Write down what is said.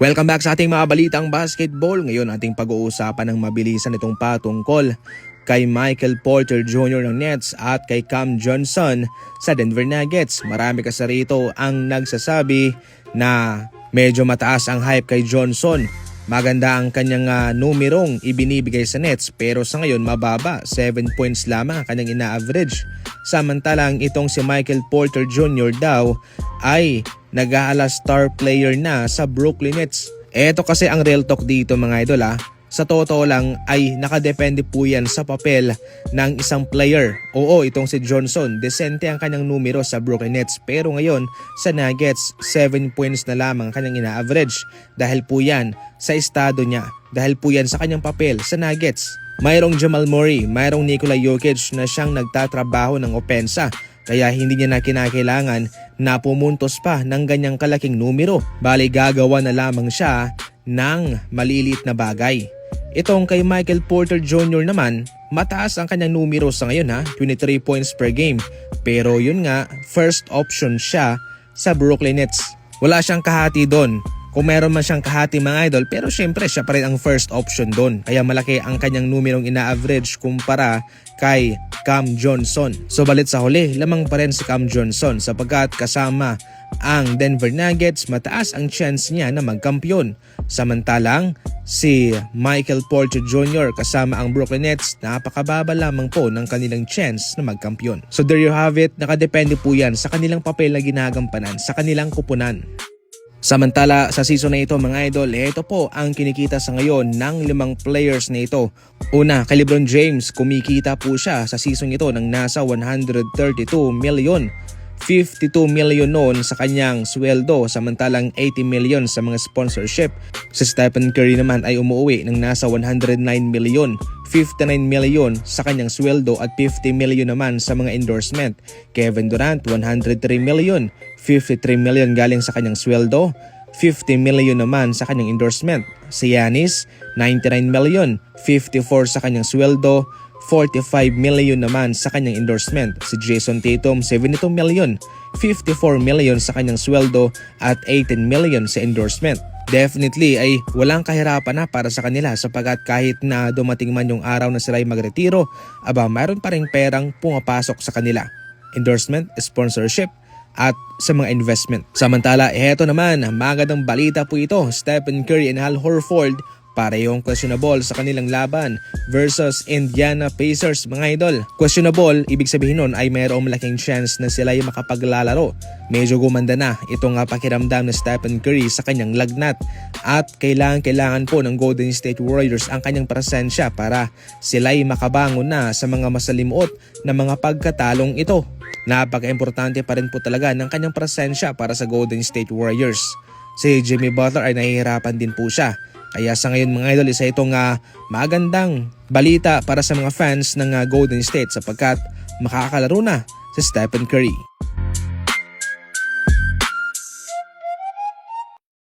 Welcome back sa ating mga balitang basketball. Ngayon ating pag-uusapan ng mabilisan itong patungkol kay Michael Porter Jr. ng Nets at kay Cam Johnson sa Denver Nuggets. Marami kasi rito ang nagsasabi na medyo mataas ang hype kay Johnson. Maganda ang kanyang numerong ibinibigay sa Nets pero sa ngayon mababa, 7 points lamang ang kanyang ina-average. Samantalang itong si Michael Porter Jr. daw ay nag-aala star player na sa Brooklyn Nets. Eto kasi ang real talk dito mga idol Sa totoo lang ay nakadepende po yan sa papel ng isang player. Oo, itong si Johnson, desente ang kanyang numero sa Brooklyn Nets. Pero ngayon sa Nuggets, 7 points na lamang ang kanyang ina-average. Dahil po yan sa estado niya. Dahil po yan sa kanyang papel sa Nuggets. Mayroong Jamal Murray, mayroong Nikola Jokic na siyang nagtatrabaho ng opensa. Kaya hindi niya na kinakailangan na pumuntos pa ng ganyang kalaking numero. Bali gagawa na lamang siya ng maliliit na bagay. Itong kay Michael Porter Jr. naman, mataas ang kanyang numero sa ngayon 23 points per game. Pero yun nga, first option siya sa Brooklyn Nets. Wala siyang kahati doon. Kung meron man siyang kahati mga idol, pero syempre siya pa rin ang first option doon. Kaya malaki ang kanyang numerong ina-average kumpara kay Cam Johnson. So balit sa huli, lamang pa rin si Cam Johnson sapagkat kasama ang Denver Nuggets, mataas ang chance niya na magkampiyon. Samantalang si Michael Porter Jr. kasama ang Brooklyn Nets, napakababa lamang po ng kanilang chance na magkampiyon. So there you have it, nakadepende po yan sa kanilang papel na ginagampanan, sa kanilang kupunan. Samantala sa season na ito mga idol, ito po ang kinikita sa ngayon ng 5 players na ito. Una, kay LeBron James, kumikita po siya sa season ito ng nasa 132 million. 52 million noon sa kanyang sweldo samantalang 80 million sa mga sponsorship. Si Stephen Curry naman ay umuwi ng nasa 109 million. 59 million sa kanyang sweldo at 50 million naman sa mga endorsement. Kevin Durant 103 million. 53 million galing sa kanyang sweldo. 50 million naman sa kanyang endorsement. Si Giannis 99 million. 54 sa kanyang sweldo. 45 million naman sa kanyang endorsement. Si Jason Tatum 72 million, 54 million sa kanyang sweldo at 18 million sa endorsement. Definitely ay walang kahirapan na para sa kanila sapagkat kahit na dumating man yung araw na sila ay magretiro, mayroon pa ring perang pumapasok sa kanila. Endorsement, sponsorship at sa mga investment. Samantala, eto naman, magandang balita po ito. Stephen Curry and Al Horford parehong questionable sa kanilang laban versus Indiana Pacers mga idol. Questionable, ibig sabihin nun ay mayroong malaking chance na sila ay makapaglalaro. Medyo gumanda na itong pakiramdam na Stephen Curry sa kanyang lagnat at kailangan po ng Golden State Warriors ang kanyang presensya para sila ay makabangon na sa mga masalimuot na mga pagkatalong ito. Napaka-importante pa rin po talaga ng kanyang presensya para sa Golden State Warriors. Si Jimmy Butler ay nahihirapan din po siya. Kaya sa ngayon mga idol, isa itong magandang balita para sa mga fans ng Golden State sapagkat makakalaro na si Stephen Curry.